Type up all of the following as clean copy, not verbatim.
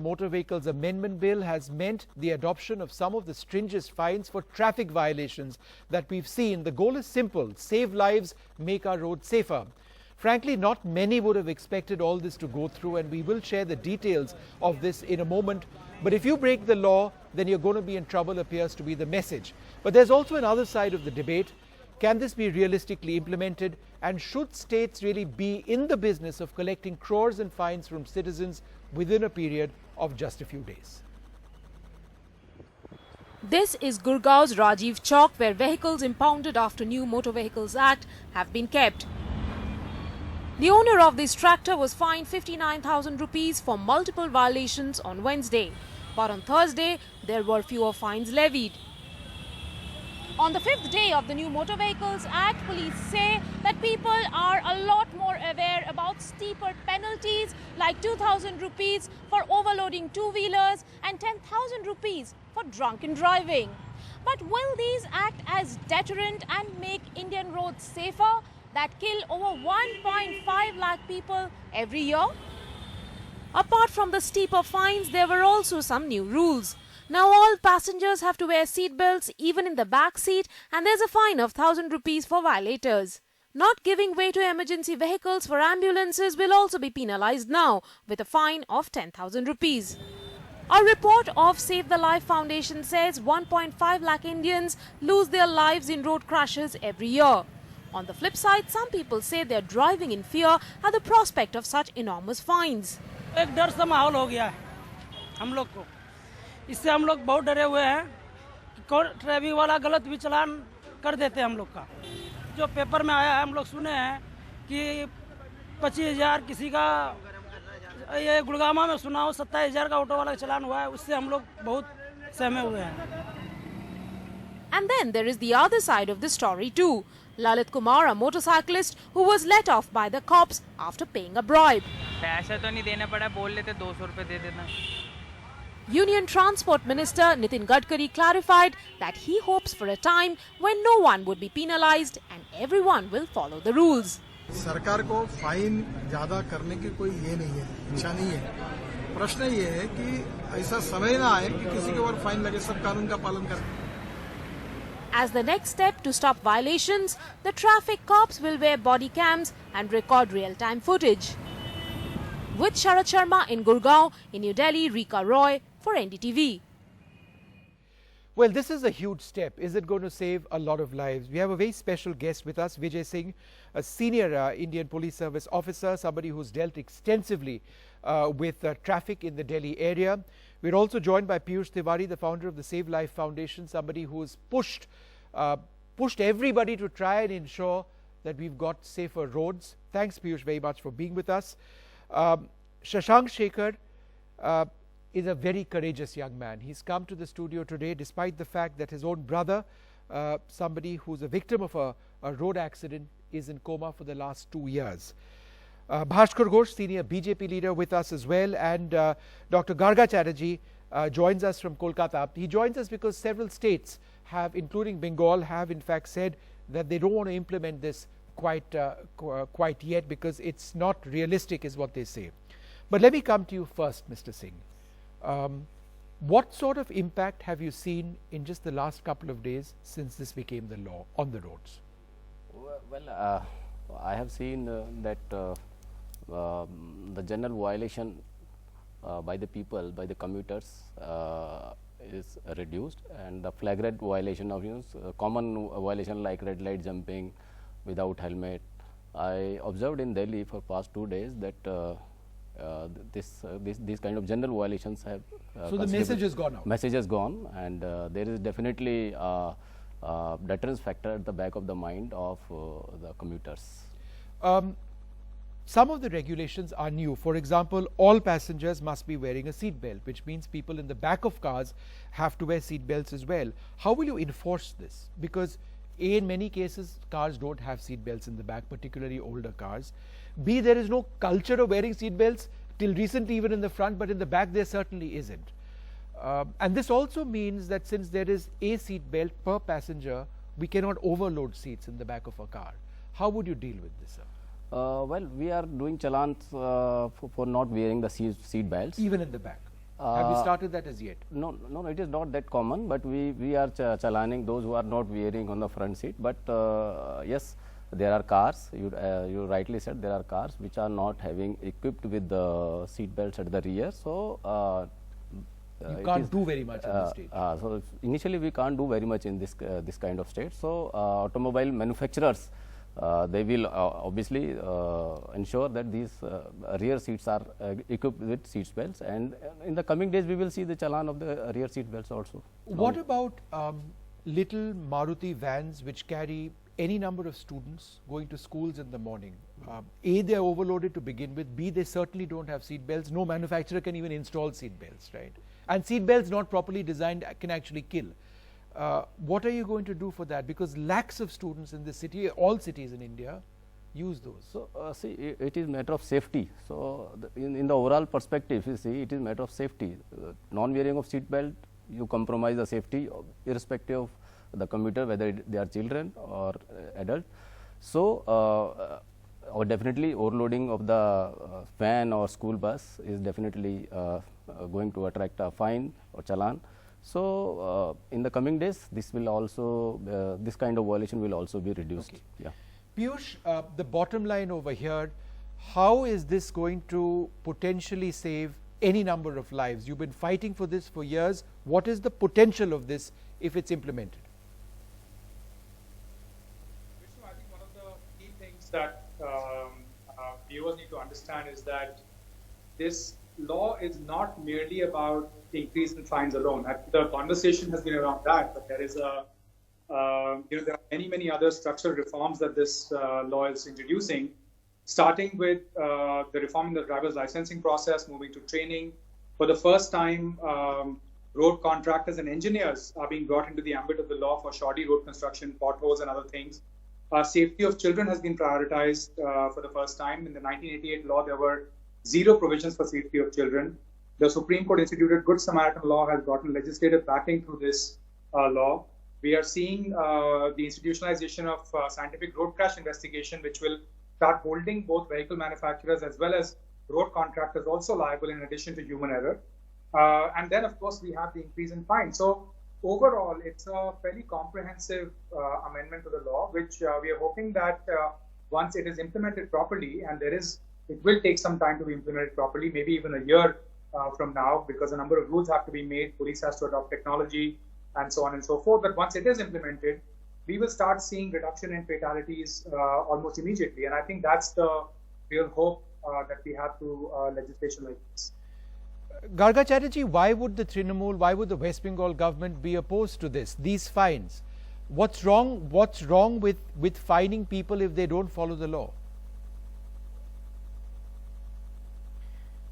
Motor Vehicles Amendment Bill has meant the adoption of some of the stringent fines for traffic violations that we've seen. The goal is simple: save lives, make our roads safer. Frankly, not many would have expected all this to go through, and we will share the details of this in a moment. But if you break the law, then you're going to be in trouble, appears to be the message. But there's also another side of the debate. Can this be realistically implemented? And should states really be in the business of collecting crores in fines from citizens within a period of just a few days? This is Gurgaon's Rajiv Chowk, where vehicles impounded after new Motor Vehicles Act have been kept. The owner of this tractor was fined 59,000 rupees for multiple violations on Wednesday. But on Thursday, there were fewer fines levied. On the fifth day of the new Motor Vehicles Act, police say that people are a lot more aware about steeper penalties like 2,000 rupees for overloading two-wheelers and 10,000 rupees for drunken driving. But will these act as deterrent and make Indian roads safer that kill over 1.5 lakh people every year? Apart from the steeper fines, there were also some new rules. Now all passengers have to wear seat belts even in the back seat, and there's a fine of 1,000 rupees for violators. Not giving way to emergency vehicles for ambulances will also be penalized now with a fine of 10,000 rupees. A report of Save the Life Foundation says 1.5 lakh Indians lose their lives in road crashes every year. On the flip side, some people say they're driving in fear at the prospect of such enormous fines. एक डर सा माहौल हो गया है हम लोग को। इससे हम लोग बहुत डरे हुए हैं कि ट्रैफिक वाला गलत भी चालान कर देते हैं हम लोग का। जो पेपर में आया है हम लोग सुने हैं कि 25,000 किसी का, ये गुड़गामा में सुना हो 27,000 का ऑटो वाला चालान हुआ है, उससे हम लोग बहुत सहमे हुए हैं। And then there is the other side of the story too. Lalit Kumar, a motorcyclist who was let off by the cops after paying a bribe. पैसा तो नहीं देना पड़ा, बोल लेते 200 रुपए दे देना। Union Transport Minister Nitin Gadkari clarified that he hopes for a time when no one would be penalized and everyone will follow the rules. सरकार को फाइन ज्यादा करने की कोई ये नहीं है, इच्छा नहीं है। प्रश्न ये है कि ऐसा समय ना आए कि किसी के ऊपर फाइन लगे, सब कानून का पालन करें। As the next step to stop violations, the traffic cops will wear body cams and record real-time footage. With Sharat Sharma in Gurgaon, in New Delhi, Rika Roy for NDTV. Well, this is a huge step. Is it going to save a lot of lives? We have a very special guest with us, Vijay Singh, a senior Indian Police Service officer, somebody who's dealt extensively with traffic in the Delhi area. We're also joined by Piyush Tiwari, the founder of the Save Life Foundation, somebody who's pushed everybody to try and ensure that we've got safer roads. Thanks, Piyush, very much for being with us. Shashank Shekhar is a very courageous young man. He's come to the studio today despite the fact that his own brother, somebody who's a victim of a road accident, is in coma for the last 2 years. Bhaskar Ghosh, senior BJP leader, with us as well, and Dr. Garga Chatterjee joins us from Kolkata. He joins us because several states have, including Bengal, have in fact said that they don't want to implement this quite yet because it's not realistic, is what they say. But let me come to you first, Mr. Singh. What sort of impact have you seen in just the last couple of days since this became the law on the roads? Well, I have seen that the general violation by the people, by the commuters, is reduced, and the flagrant violation of common violation like red light jumping without helmet. I observed in Delhi for past 2 days that these kind of general violations have. So the message has gone out. Message has gone, and there is definitely deterrence factor at the back of the mind of the commuters. Some of the regulations are new. For example, all passengers must be wearing a seat belt, which means people in the back of cars have to wear seat belts as well. How will you enforce this? Because A, in many cases, cars don't have seat belts in the back, particularly older cars. B, there is no culture of wearing seat belts till recently, even in the front, but in the back there certainly isn't. And this also means that since there is a seat belt per passenger, we cannot overload seats in the back of a car. How would you deal with this, sir? Well, we are doing challans for not wearing the seat belts. Even in the back? Have you started that as yet? No, no, it is not that common, but we are chalaning those who are not wearing on the front seat. But yes, there are cars. You rightly said there are cars which are not having equipped with the seat belts at the rear. So You can't do very much at this stage. so initially we can't do very much in this kind of state. So automobile manufacturers, they will obviously ensure that these rear seats are equipped with seat belts, and in the coming days we will see the challan of the rear seat belts also. What about little Maruti vans which carry any number of students going to schools in the morning? A, they are overloaded to begin with. B, they certainly don't have seat belts. No manufacturer can even install seat belts, right? And seat belts not properly designed can actually kill. What are you going to do for that? Because lakhs of students in this city, all cities in India, use those. So see, it is matter of safety. So in the overall perspective, you see, it is matter of safety. Non-wearing of seat belt, you compromise the safety, irrespective of the commuter, whether they are children or adult. So or definitely overloading of the van or school bus is definitely going to attract a fine or challan. So in the coming days, this will also this kind of violation will also be reduced. Okay. Yeah. Piyush, the bottom line over here, how is this going to potentially save any number of lives? You've been fighting for this for years. What is the potential of this if it's implemented? Vishnu, I think one of the key things that viewers need to understand is that this law is not merely about the increase in fines alone. The conversation has been around that, but there is there are many other structural reforms that this law is introducing, starting with the reform in the driver's licensing process, moving to training. For the first time, road contractors and engineers are being brought into the ambit of the law for shoddy road construction, potholes and other things. Safety of children has been prioritized for the first time. In the 1988 law, there were zero provisions for safety of children. The Supreme Court instituted Good Samaritan law has gotten legislative backing through this law. We are seeing the institutionalization of scientific road crash investigation, which will start holding both vehicle manufacturers as well as road contractors also liable in addition to human error. And then, of course, we have the increase in fines. So overall, it's a fairly comprehensive amendment to the law, which we are hoping that once it is implemented properly, and it will take some time to be implemented properly, maybe even a year from now, because a number of rules have to be made, police has to adopt technology, and so on and so forth. But once it is implemented, we will start seeing reduction in fatalities almost immediately. And I think that's the real hope that we have through legislation like this. Garga Chatterjee, why would the Trinamool, why would the West Bengal government be opposed to this, these fines? What's wrong with fining people if they don't follow the law?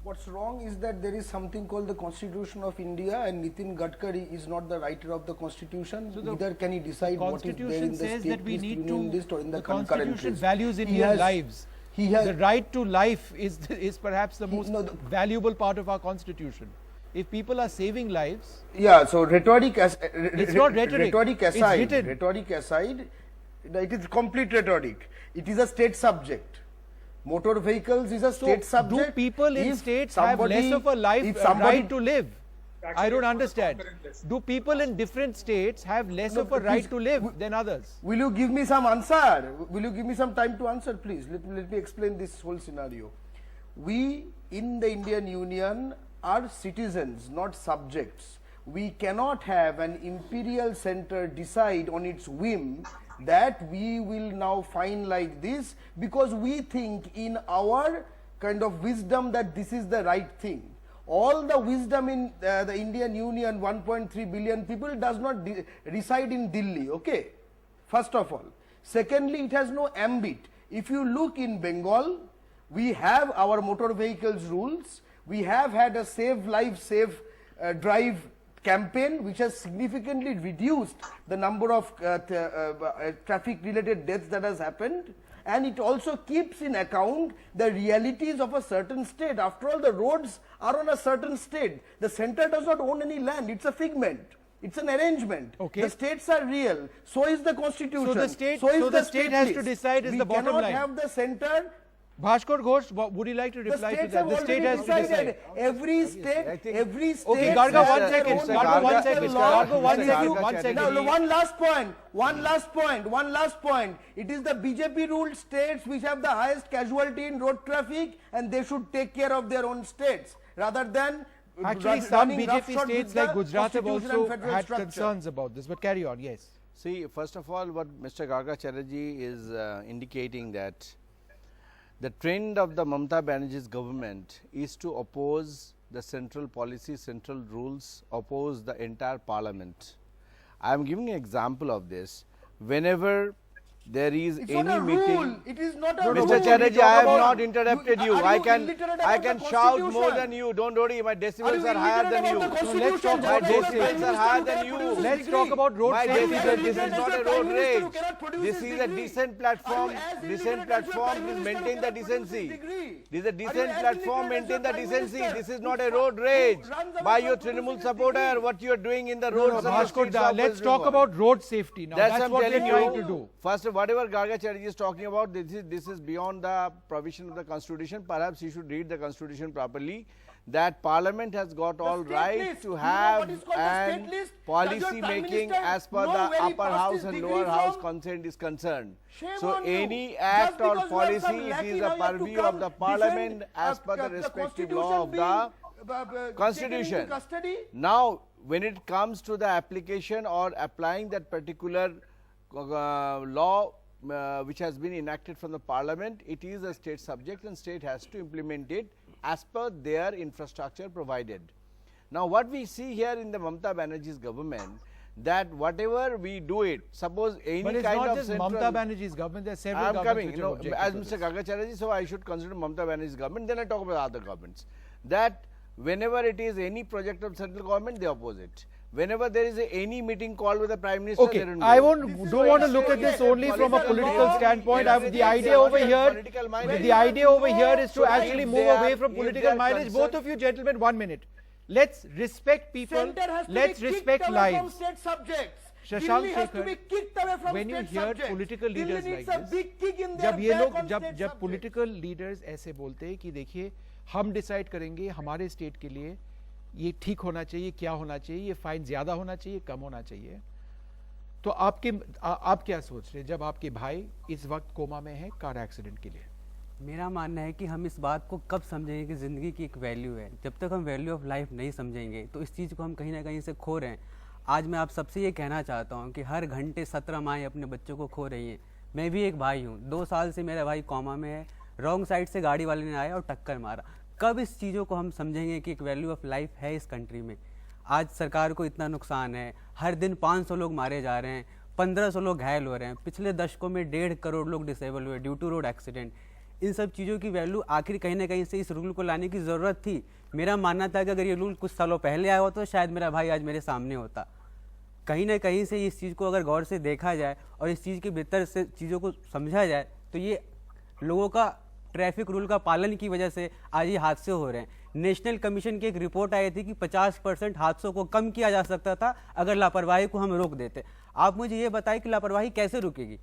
What's wrong is that there is something called the Constitution of India, and Nitin Gadkari is not the writer of the Constitution. So neither can he decide what is there in the says state that we need to, in this or in the Constitution values Indian lives. The right to life is perhaps the most valuable part of our Constitution. If people are saving lives, yeah. So rhetoric it's not rhetoric. Rhetoric aside, it is complete rhetoric. It is a state subject. Motor vehicles is a state subject. Do people in states have less of a right to live? Actually, I don't understand. Do people in different states have less of a right to live than others? Will you give me some answer? Will you give me some time to answer, please? Let me explain this whole scenario. We in the Indian Union are citizens, not subjects. We cannot have an imperial center decide on its whim that we will now fine like this because we think in our kind of wisdom that this is the right thing. All the wisdom in the Indian Union, 1.3 billion people, does not reside in Delhi, okay? First of all. Secondly, it has no ambit. If you look in Bengal, we have our motor vehicles rules. We have had a Save Life, Save Drive campaign, which has significantly reduced the number of traffic related deaths that has happened, and it also keeps in account the realities of a certain state. After all, the roads are on a certain state. The center does not own any land, it's a figment, it's an arrangement. Okay. The states are real, so is the Constitution, so the state has to decide is the bottom line. We cannot have the center Bhaskar Ghosh, would you like to The reply to states that? have The state already has to decided. decide. Every state, Okay, has Garga, their 1 own second. law. Garga, 1 second. Mr. Law. Garga, 1 second. Mr. 1 second. Now, one last point. It is the BJP ruled states which have the highest casualty in road traffic, and they should take care of their own states rather than Actually, some running BJP roughshod states with like the Gujarat have constitution also and federal had structure. concerns about this. But carry on, yes. See, first of all, what Mr. Garga Chatterjee is indicating that the trend of the Mamata Banerjee's government is to oppose the central policy, central rules, oppose the entire parliament. I am giving an example of this. Whenever there is It's any not a meeting, rule. It is not a rule. Mr. Chatterjee, I have Talk not about- interrupted you. Are I you can illiterate about the shout more Constitution? than you. Don't worry, my Are decibels you are higher illiterate than about you. the Constitution? let's talk My about road Prime decibels safety. are Minister higher who than cannot you. produce his Let's degree. talk about road My safety. decibels, this is not a road rage. produce This his is a degree. decent platform. Are you as Decent illiterate as your platform. Prime Please Minister maintain who the cannot produce his decency. degree? This is a Are you decent as platform. illiterate as Maintain the your Prime decency. Minister This is who- not a who road rage. runs away By from your producing Trinamool his supporter, degree? what you are doing in the No, roads no, of the Bhaskar, streets of let's West talk Bengal. about road safety now. That's That's I'm what we're telling trying you. to do. First, whatever Garga Chatterjee is talking about, this is beyond the provision of the Constitution. Perhaps you should read the Constitution properly. That Parliament has got all state right list. to You know have what is called the state an list? Does policy your Prime making Minister as per know the where he upper passed house his and degree lower house from? consent is concerned. Shame So on you. any Just act or because you have policy, some it lacking, is now a you have to purview come of the Parliament defend, as per the respective law of the taken Constitution. into custody. Now, when it comes to the application or applying that particular law which has been enacted from the Parliament, it is a state subject and state has to implement it as per their infrastructure provided. Now, what we see here in the Mamata Banerjee's government, that whatever we do it, suppose any But it's kind not of just central... Mamata Banerjee's government, there are several I am governments coming, which you have know, objected as to Mr. this. Garga Chatterjee, so I should consider Mamata Banerjee's government, then I talk about other governments. That whenever it is any project of central government, they oppose it. Whenever there is any meeting called with the Prime Minister, Okay, they don't I go. don't want to look at this only from a political standpoint. The idea over here, the idea over here is to actually move away from political mileage. Both of you gentlemen, 1 minute. Let's respect people. Center has to Let's be kicked respect away from lives. state subjects. Shashank Delhi has to Shekhar, be kicked away from when you state hear subjects. political Delhi leaders needs like a this, big kick in their जब ये back लोग on जब state जब subjects. Political leaders ऐसे बोलते हैं कि देखिए हम डिसाइड करेंगे हमारे स्टेट के लिए ये ठीक होना चाहिए, क्या होना चाहिए, ये फाइन ज्यादा होना चाहिए, कम होना चाहिए, तो आप क्या सोच रहे हैं जब आपके भाई इस वक्त कोमा में है कार एक्सीडेंट के लिए? मेरा मानना है कि हम इस बात को कब समझेंगे कि ज़िंदगी की एक वैल्यू है। जब तक हम वैल्यू ऑफ लाइफ नहीं समझेंगे तो इस चीज़ को हम कहीं ना कहीं से खो रहे हैं। आज मैं आप सबसे ये कहना चाहता हूँ कि हर घंटे 17 माएँ अपने बच्चों को खो रही हैं। मैं भी एक भाई हूँ, 2 साल से मेरा भाई कोमा में है। रॉन्ग साइड से गाड़ी वाले ने आया और टक्कर मारा। कब इस चीज़ों को हम समझेंगे कि एक वैल्यू ऑफ लाइफ है इस कंट्री में? आज सरकार को इतना नुकसान है, हर दिन 500 लोग मारे जा रहे हैं, 1500 लोग घायल हो रहे हैं, पिछले दशकों में 1.5 करोड़ लोग डिसेबल हुए ड्यू टू रोड एक्सीडेंट। इन सब चीज़ों की वैल्यू आखिर कहीं ना कहीं से इस रूल को लाने की ज़रूरत थी। मेरा मानना था कि अगर ये रूल कुछ सालों पहले आया होता तो शायद मेरा भाई आज मेरे सामने होता। कहीं ना कहीं से इस चीज़ को अगर गौर से देखा जाए और इस चीज़ के भीतर से चीज़ों को समझा जाए तो ये लोगों का ट्रैफिक रूल का पालन की वजह से आज ये हादसे हो रहे हैं। नेशनल कमीशन की एक रिपोर्ट आई थी कि 50% हादसों को कम किया जा सकता था अगर लापरवाही को हम रोक देते। आप मुझे ये बताएं कि लापरवाही कैसे रुकेगी?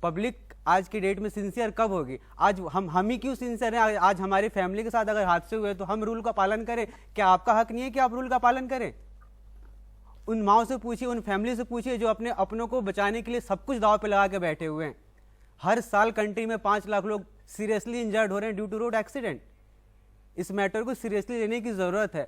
पब्लिक आज की डेट में सिंसियर कब होगी? आज हम ही क्यों सिंसियर हैं? आज हमारी फैमिली के साथ अगर हादसे हुए तो हम रूल का पालन करें। क्या आपका हक नहीं है कि आप रूल का पालन करें? उन माओ से पूछिए, उन फैमिली से पूछिए जो अपने अपनों को बचाने के लिए सब कुछ दांव पे लगा के बैठे हुए हैं। हर साल कंट्री में 5 लाख लोग सीरियसली इंजर्ड हो रहे हैं ड्यू टू रोड एक्सीडेंट। इस मैटर को सीरियसली लेने की ज़रूरत है।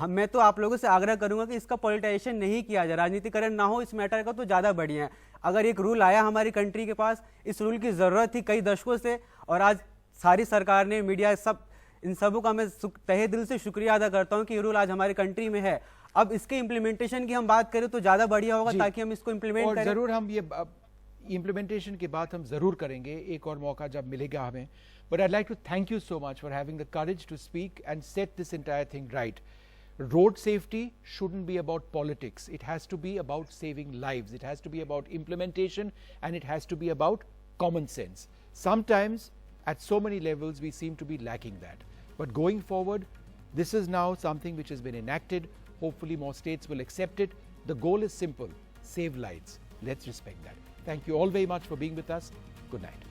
मैं तो आप लोगों से आग्रह करूंगा कि इसका पॉलिटाइजेशन नहीं किया जाए, राजनीतिकरण ना हो इस मैटर का तो ज़्यादा बढ़िया है। अगर एक रूल आया हमारी कंट्री के पास, इस रूल की ज़रूरत थी कई दशकों से और आज सारी सरकार ने, मीडिया, सब इन सबों का मैं तहे दिल से शुक्रिया अदा करता हूं कि ये रूल आज हमारी कंट्री में है। अब इसके इम्प्लीमेंटेशन की हम बात करें तो ज़्यादा बढ़िया होगा ताकि हम इसको इम्प्लीमेंट करें। जरूर हम ये इम्प्लीमेंटेशन की बात हम जरूर करेंगे एक और मौका जब मिलेगा हमें। But I like to thank you so much for having the courage to speak and set this entire thing right. Road safety shouldn't be about politics. It has to be about saving lives. It has to be about implementation and it has to be about common sense. Sometimes at so many levels we seem to be lacking that. But going forward, this is now something which has been enacted. Hopefully more states will accept it. The goal is simple: save lives. Let's respect that. Thank you all very much for being with us. Good night.